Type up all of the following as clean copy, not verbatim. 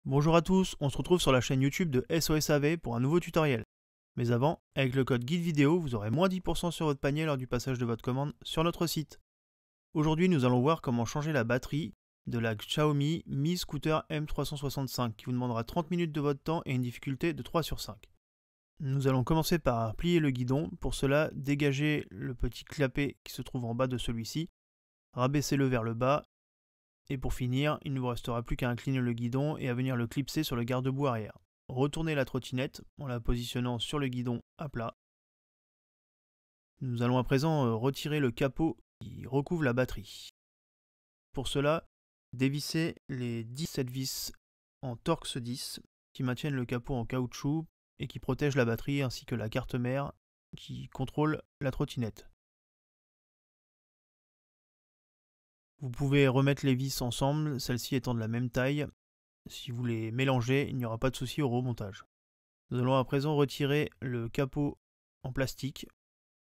Bonjour à tous, on se retrouve sur la chaîne YouTube de SOSAV pour un nouveau tutoriel. Mais avant, avec le code guide vidéo, vous aurez moins 10% sur votre panier lors du passage de votre commande sur notre site. Aujourd'hui, nous allons voir comment changer la batterie de la Xiaomi Mi Scooter M365 qui vous demandera 30 minutes de votre temps et une difficulté de 3 sur 5. Nous allons commencer par plier le guidon. Pour cela, dégagez le petit clapet qui se trouve en bas de celui-ci, rabaissez-le vers le bas. Et pour finir, il ne vous restera plus qu'à incliner le guidon et à venir le clipser sur le garde-boue arrière. Retournez la trottinette en la positionnant sur le guidon à plat. Nous allons à présent retirer le capot qui recouvre la batterie. Pour cela, dévissez les 17 vis en Torx 10 qui maintiennent le capot en caoutchouc et qui protègent la batterie ainsi que la carte mère qui contrôle la trottinette. Vous pouvez remettre les vis ensemble, celles-ci étant de la même taille. Si vous les mélangez, il n'y aura pas de souci au remontage. Nous allons à présent retirer le capot en plastique.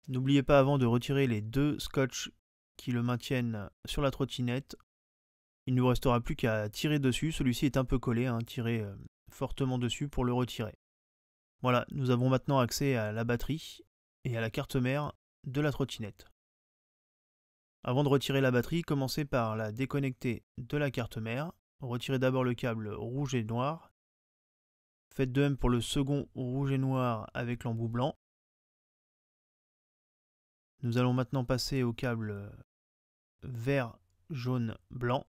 N'oubliez pas avant de retirer les deux scotch qui le maintiennent sur la trottinette. Il ne vous restera plus qu'à tirer dessus, celui-ci est un peu collé, tirez fortement dessus pour le retirer. Voilà, nous avons maintenant accès à la batterie et à la carte mère de la trottinette. Avant de retirer la batterie, commencez par la déconnecter de la carte mère. Retirez d'abord le câble rouge et noir. Faites de même pour le second rouge et noir avec l'embout blanc. Nous allons maintenant passer au câble vert, jaune, blanc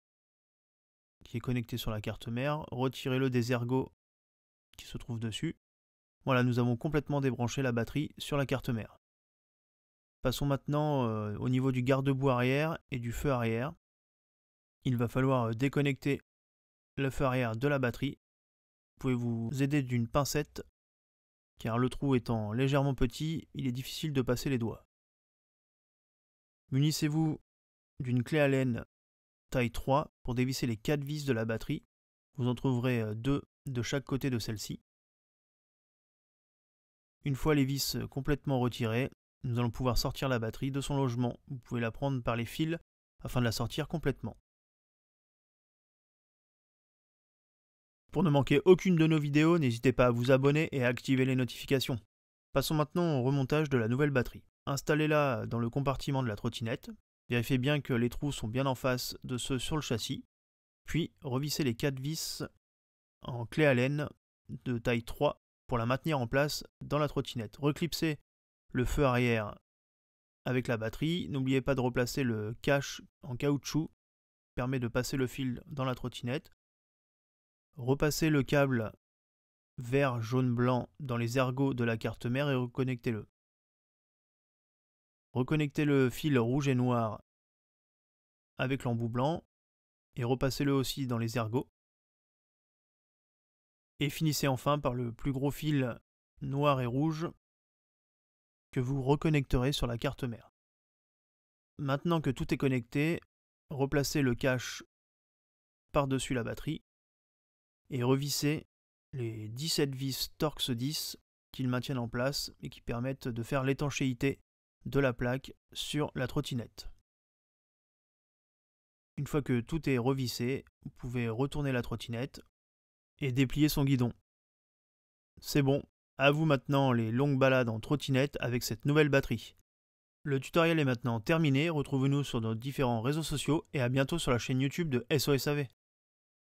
qui est connecté sur la carte mère. Retirez-le des ergots qui se trouvent dessus. Voilà, nous avons complètement débranché la batterie sur la carte mère. Passons maintenant au niveau du garde-boue arrière et du feu arrière. Il va falloir déconnecter le feu arrière de la batterie. Vous pouvez vous aider d'une pincette, car le trou étant légèrement petit, il est difficile de passer les doigts. Munissez-vous d'une clé Allen taille 3 pour dévisser les 4 vis de la batterie. Vous en trouverez 2 de chaque côté de celle-ci. Une fois les vis complètement retirées, nous allons pouvoir sortir la batterie de son logement. Vous pouvez la prendre par les fils afin de la sortir complètement. Pour ne manquer aucune de nos vidéos, n'hésitez pas à vous abonner et à activer les notifications. Passons maintenant au remontage de la nouvelle batterie. Installez-la dans le compartiment de la trottinette. Vérifiez bien que les trous sont bien en face de ceux sur le châssis. Puis revissez les 4 vis en clé Allen de taille 3 pour la maintenir en place dans la trottinette. Reclipsez le feu arrière avec la batterie. N'oubliez pas de replacer le cache en caoutchouc qui permet de passer le fil dans la trottinette. Repassez le câble vert, jaune, blanc dans les ergots de la carte mère et reconnectez-le. Reconnectez le fil rouge et noir avec l'embout blanc et repassez-le aussi dans les ergots. Et finissez enfin par le plus gros fil noir et rouge que vous reconnecterez sur la carte mère. Maintenant que tout est connecté, replacez le cache par-dessus la batterie et revissez les 17 vis Torx 10 qui le maintiennent en place et qui permettent de faire l'étanchéité de la plaque sur la trottinette. Une fois que tout est revissé, vous pouvez retourner la trottinette et déplier son guidon. C'est bon, à vous maintenant les longues balades en trottinette avec cette nouvelle batterie. Le tutoriel est maintenant terminé, retrouvez-nous sur nos différents réseaux sociaux et à bientôt sur la chaîne YouTube de SOSAV.